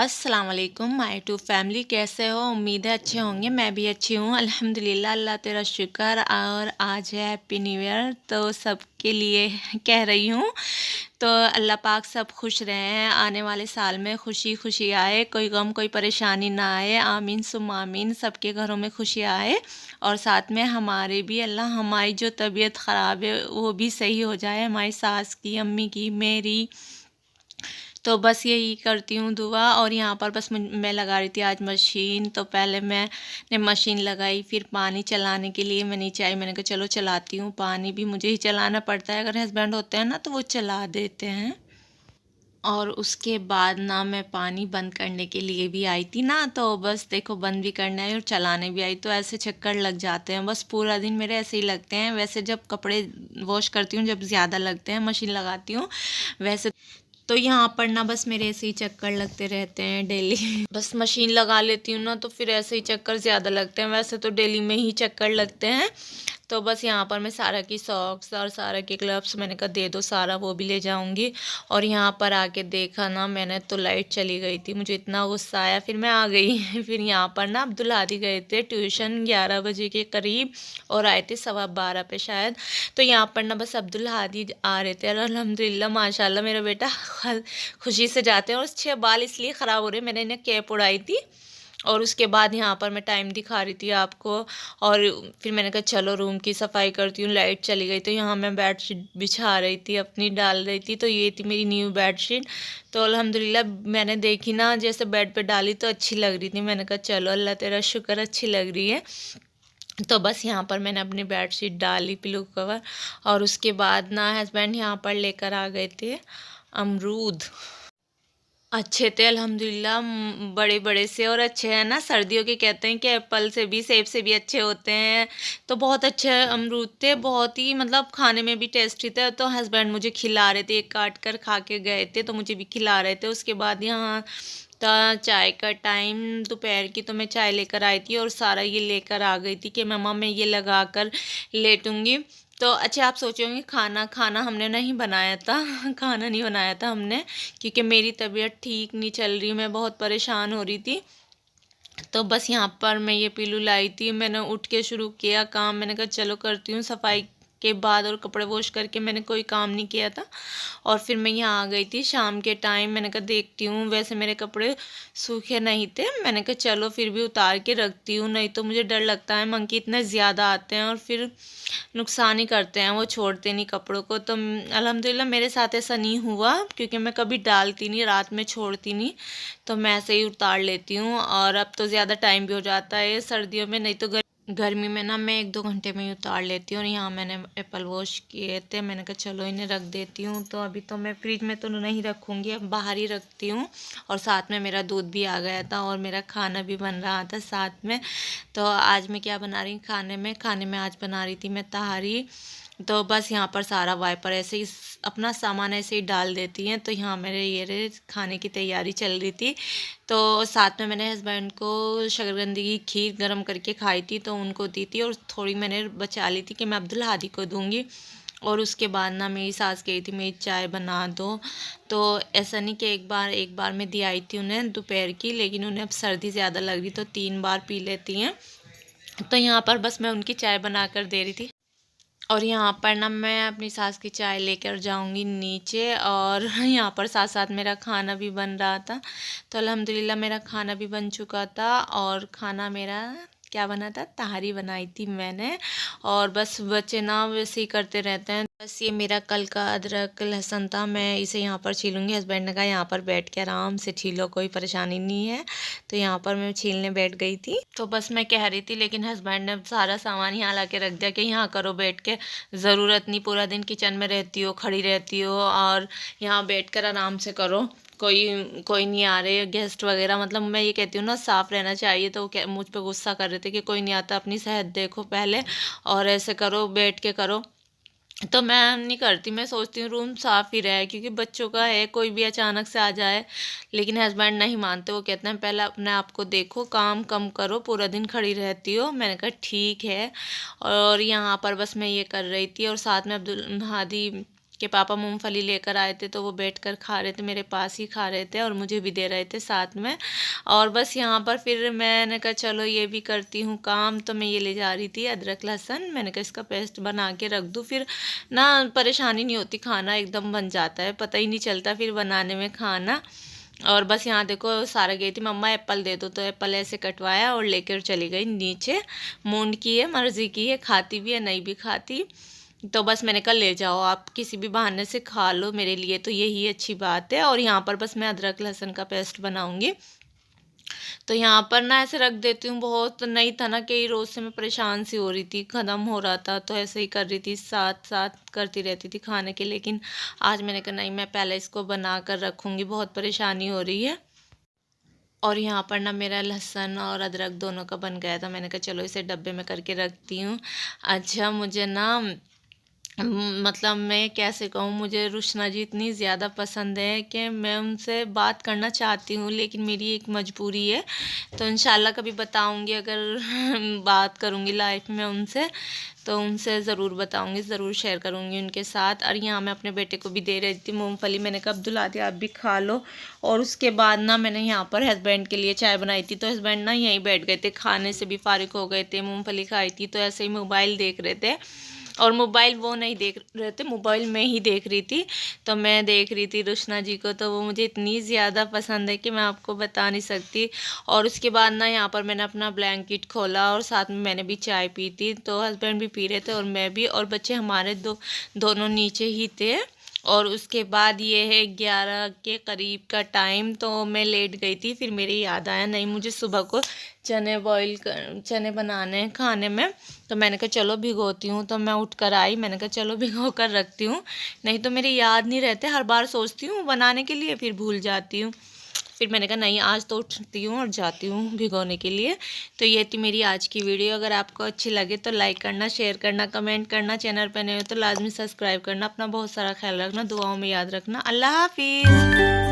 अस्सलाम वालेकुम my to family, कैसे हो? उम्मीद है अच्छे होंगे। मैं भी अच्छी हूँ अल्हम्दुलिल्लाह। अल्लाह तेरा शुक्र। और आज है हैप्पी न्यू ईयर, तो सबके लिए कह रही हूँ। तो अल्लाह पाक सब खुश रहें, आने वाले साल में खुशी खुशी आए, कोई गम कोई परेशानी ना आए। आमीन सुम आमीन। सबके घरों में खुशी आए और साथ में हमारे भी, अल्लाह हमारी जो तबीयत ख़राब है वो भी सही हो जाए, हमारी सास की, अम्मी की, मेरी। तो बस यही करती हूँ दुआ। और यहाँ पर बस मैं लगा रही थी आज मशीन। तो पहले मैंने मशीन लगाई, फिर पानी चलाने के लिए मैं नीचे आई। मैंने कहा चलो चलाती हूँ, पानी भी मुझे ही चलाना पड़ता है, अगर हस्बैंड होते हैं ना तो वो चला देते हैं। और उसके बाद ना मैं पानी बंद करने के लिए भी आई थी ना, तो बस देखो बंद भी करना है और चलाने भी आई, तो ऐसे चक्कर लग जाते हैं। बस पूरा दिन मेरे ऐसे ही लगते हैं। वैसे जब कपड़े वॉश करती हूँ जब ज़्यादा लगते हैं, मशीन लगाती हूँ वैसे। तो यहाँ पर ना बस मेरे ऐसे ही चक्कर लगते रहते हैं डेली। बस मशीन लगा लेती हूँ ना तो फिर ऐसे ही चक्कर ज़्यादा लगते हैं। वैसे तो डेली में ही चक्कर लगते हैं। तो बस यहाँ पर मैं सारा की सॉक्स और सारा के ग्लव्स मैंने कहा दे दो, सारा वो भी ले जाऊँगी। और यहाँ पर आके देखा ना मैंने तो लाइट चली गई थी, मुझे इतना गुस्सा आया। फिर मैं आ गई। फिर यहाँ पर ना अब्दुल हादी गए थे ट्यूशन 11 बजे के करीब और आए थे 12:15 पे शायद। तो यहाँ पर ना बस अब्दुल हादी आ रहे थे और अल्हम्दुलिल्लाह माशाल्लाह मेरा बेटा खुशी से जाते हैं। और 6 बाल इसलिए ख़राब हो रहे, मैंने इन्हें कैप उड़ाई थी। और उसके बाद यहाँ पर मैं टाइम दिखा रही थी आपको। और फिर मैंने कहा चलो रूम की सफाई करती हूँ। लाइट चली गई तो यहाँ मैं बेडशीट बिछा रही थी, अपनी डाल रही थी। तो ये थी मेरी न्यू बेडशीट। तो अल्हम्दुलिल्लाह मैंने देखी ना, जैसे बेड पे डाली तो अच्छी लग रही थी। मैंने कहा चलो अल्लाह तेरा शुक्र, अच्छी लग रही है। तो बस यहाँ पर मैंने अपनी बेडशीट डाली, पिलो कवर। और उसके बाद ना हस्बैंड यहाँ पर लेकर आ गए थे अमरूद। अच्छे थे अल्हम्दुलिल्लाह, बड़े बड़े से और अच्छे हैं ना। सर्दियों के कहते हैं कि एप्पल से भी, सेब से भी अच्छे होते हैं। तो बहुत अच्छे अमरूद थे, बहुत ही मतलब खाने में भी टेस्टी थे। तो हस्बैंड मुझे खिला रहे थे, एक काट कर खा के गए थे तो मुझे भी खिला रहे थे। उसके बाद यहाँ था चाय का टाइम, दोपहर की। तो मैं चाय लेकर आई थी और सारा ये लेकर आ गई थी कि मम्मा मैं ये लगा कर लेटूँगी। तो अच्छा आप सोचोगे खाना खाना हमने नहीं बनाया था। खाना नहीं बनाया था हमने, क्योंकि मेरी तबीयत ठीक नहीं चल रही, मैं बहुत परेशान हो रही थी। तो बस यहाँ पर मैं ये पीलू लाई थी, मैंने उठ के शुरू किया काम। मैंने कहा चलो करती हूँ सफाई के बाद, और कपड़े वॉश करके मैंने कोई काम नहीं किया था। और फिर मैं यहाँ आ गई थी शाम के टाइम। मैंने कहा देखती हूँ, वैसे मेरे कपड़े सूखे नहीं थे। मैंने कहा चलो फिर भी उतार के रखती हूँ, नहीं तो मुझे डर लगता है, मंकी इतने ज़्यादा आते हैं और फिर नुकसान ही करते हैं, वो छोड़ते नहीं कपड़ों को। तो अल्हम्दुलिल्लाह मेरे साथ ऐसा नहीं हुआ, क्योंकि मैं कभी डालती नहीं, रात में छोड़ती नहीं। तो मैं ऐसे ही उतार लेती हूँ। और अब तो ज़्यादा टाइम भी हो जाता है सर्दियों में, नहीं तो गर्मी में ना मैं 1-2 घंटे में ही उतार लेती हूँ। और यहाँ मैंने एप्पल वॉश किए थे, मैंने कहा चलो इन्हें रख देती हूँ। तो अभी तो मैं फ्रिज में तो नहीं रखूँगी, अब बाहर ही रखती हूँ। और साथ में मेरा दूध भी आ गया था और मेरा खाना भी बन रहा था साथ में। तो आज मैं क्या बना रही हूँ खाने में आज बना रही थी मैं तहारी। तो बस यहाँ पर सारा वाइपर ऐसे ही अपना सामान ऐसे ही डाल देती हैं। तो यहाँ मेरे ये खाने की तैयारी चल रही थी। तो साथ में मैंने हस्बैंड को शकरकंदी की खीर गरम करके खाई थी, तो उनको दी थी। और थोड़ी मैंने बचा ली थी कि मैं अब्दुल हादी को दूँगी। और उसके बाद ना मेरी सास कही थी मेरी चाय बना दो। तो ऐसा नहीं कि एक बार मैं दी आई थी उन्हें दोपहर की, लेकिन उन्हें अब सर्दी ज़्यादा लग रही तो 3 बार पी लेती हैं। तो यहाँ पर बस मैं उनकी चाय बना कर दे रही थी। और यहाँ पर ना मैं अपनी सास की चाय लेकर जाऊंगी नीचे। और यहाँ पर साथ साथ मेरा खाना भी बन रहा था। तो अल्हम्दुलिल्लाह मेरा खाना भी बन चुका था। और खाना मेरा क्या बना था, तहारी बनाई थी मैंने। और बस बच्चे ना वैसे ही करते रहते हैं। बस ये मेरा कल का अदरक लहसुन था, मैं इसे यहाँ पर छीलूँगी। हस्बैंड ने कहा यहाँ पर बैठ के आराम से छीलो, कोई परेशानी नहीं है। तो यहाँ पर मैं छीलने बैठ गई थी। तो बस मैं कह रही थी, लेकिन हस्बैंड ने सारा सामान यहाँ ला के रख दिया कि यहाँ करो बैठ के, ज़रूरत नहीं पूरा दिन किचन में रहती हो, खड़ी रहती हो, और यहाँ बैठ कर आराम से करो। कोई कोई नहीं आ रहे गेस्ट वगैरह, मतलब मैं ये कहती हूँ ना साफ़ रहना चाहिए। तो वो मुझ पे गुस्सा कर रहे थे कि कोई नहीं आता, अपनी सेहत देखो पहले और ऐसे करो, बैठ के करो। तो मैं नहीं करती, मैं सोचती हूँ रूम साफ़ ही रहे, क्योंकि बच्चों का है, कोई भी अचानक से आ जाए। लेकिन हस्बैंड नहीं मानते, वो कहते हैं पहले अपने आप को देखो, काम कम करो, पूरा दिन खड़ी रहती हो। मैंने कहा ठीक है। और यहाँ पर बस मैं ये कर रही थी और साथ में अब्दुल हादी कि पापा मूंगफली लेकर आए थे, तो वो बैठकर खा रहे थे, मेरे पास ही खा रहे थे और मुझे भी दे रहे थे साथ में। और बस यहाँ पर फिर मैंने कहा चलो ये भी करती हूँ काम। तो मैं ये ले जा रही थी अदरक लहसुन, मैंने कहा इसका पेस्ट बना के रख दूँ, फिर ना परेशानी नहीं होती, खाना एकदम बन जाता है, पता ही नहीं चलता फिर बनाने में खाना। और बस यहाँ देखो सारा गई थी, मम्मा एप्पल दे दो, तो एप्पल ऐसे कटवाया और लेकर चली गई नीचे। मूड की है, मर्जी की है, खाती भी है नहीं भी खाती, तो बस मैंने कहा ले जाओ आप, किसी भी बहाने से खा लो, मेरे लिए तो यही अच्छी बात है। और यहाँ पर बस मैं अदरक लहसुन का पेस्ट बनाऊंगी, तो यहाँ पर ना ऐसे रख देती हूँ। बहुत नहीं था ना, कई रोज़ से मैं परेशान सी हो रही थी, ख़त्म हो रहा था, तो ऐसे ही कर रही थी, साथ साथ करती रहती थी खाने के। लेकिन आज मैंने कहा नहीं, मैं पहले इसको बना कर रखूँगी, बहुत परेशानी हो रही है। और यहाँ पर ना मेरा लहसुन और अदरक दोनों का बन गया था, मैंने कहा चलो इसे डब्बे में करके रखती हूँ। अच्छा मुझे ना मतलब मैं कैसे कहूँ, मुझे रुशना जी इतनी ज़्यादा पसंद है कि मैं उनसे बात करना चाहती हूँ, लेकिन मेरी एक मजबूरी है। तो इंशाल्लाह कभी बताऊँगी, अगर बात करूँगी लाइफ में उनसे, तो उनसे ज़रूर बताऊँगी, ज़रूर शेयर करूँगी उनके साथ। और यहाँ मैं अपने बेटे को भी दे रही थी मूँगफली, मैंने कहा अब्दुल आदि आप भी खा लो। और उसके बाद ना मैंने यहाँ पर हस्बैंड के लिए चाय बनाई थी, तो हस्बैंड ना यहीं बैठ गए थे, खाने से भी फारिग हो गए थे, मूँगफली खाई थी, तो ऐसे ही मोबाइल देख रहे थे। और मोबाइल वो नहीं देख रहे थे, मोबाइल में ही देख रही थी, तो मैं देख रही थी रुशना जी को, तो वो मुझे इतनी ज़्यादा पसंद है कि मैं आपको बता नहीं सकती। और उसके बाद ना यहाँ पर मैंने अपना ब्लैंकेट खोला और साथ में मैंने भी चाय पी थी, तो हस्बैंड भी पी रहे थे और मैं भी, और बच्चे हमारे दोनों नीचे ही थे। और उसके बाद ये है 11 के करीब का टाइम, तो मैं लेट गई थी, फिर मेरी याद आया नहीं मुझे सुबह को चने बनाने हैं खाने में, तो मैंने कहा चलो भिगोती हूँ। तो मैं उठ कर आई, मैंने कहा चलो भिगो कर रखती हूँ, नहीं तो मेरी याद नहीं रहते, हर बार सोचती हूँ बनाने के लिए फिर भूल जाती हूँ। फिर मैंने कहा नहीं, आज तो उठती हूँ और जाती हूँ भिगोने के लिए। तो ये थी मेरी आज की वीडियो, अगर आपको अच्छी लगे तो लाइक करना, शेयर करना, कमेंट करना, चैनल पर नए हो तो लाजमी सब्सक्राइब करना। अपना बहुत सारा ख्याल रखना, दुआओं में याद रखना। अल्लाह हाफिज़।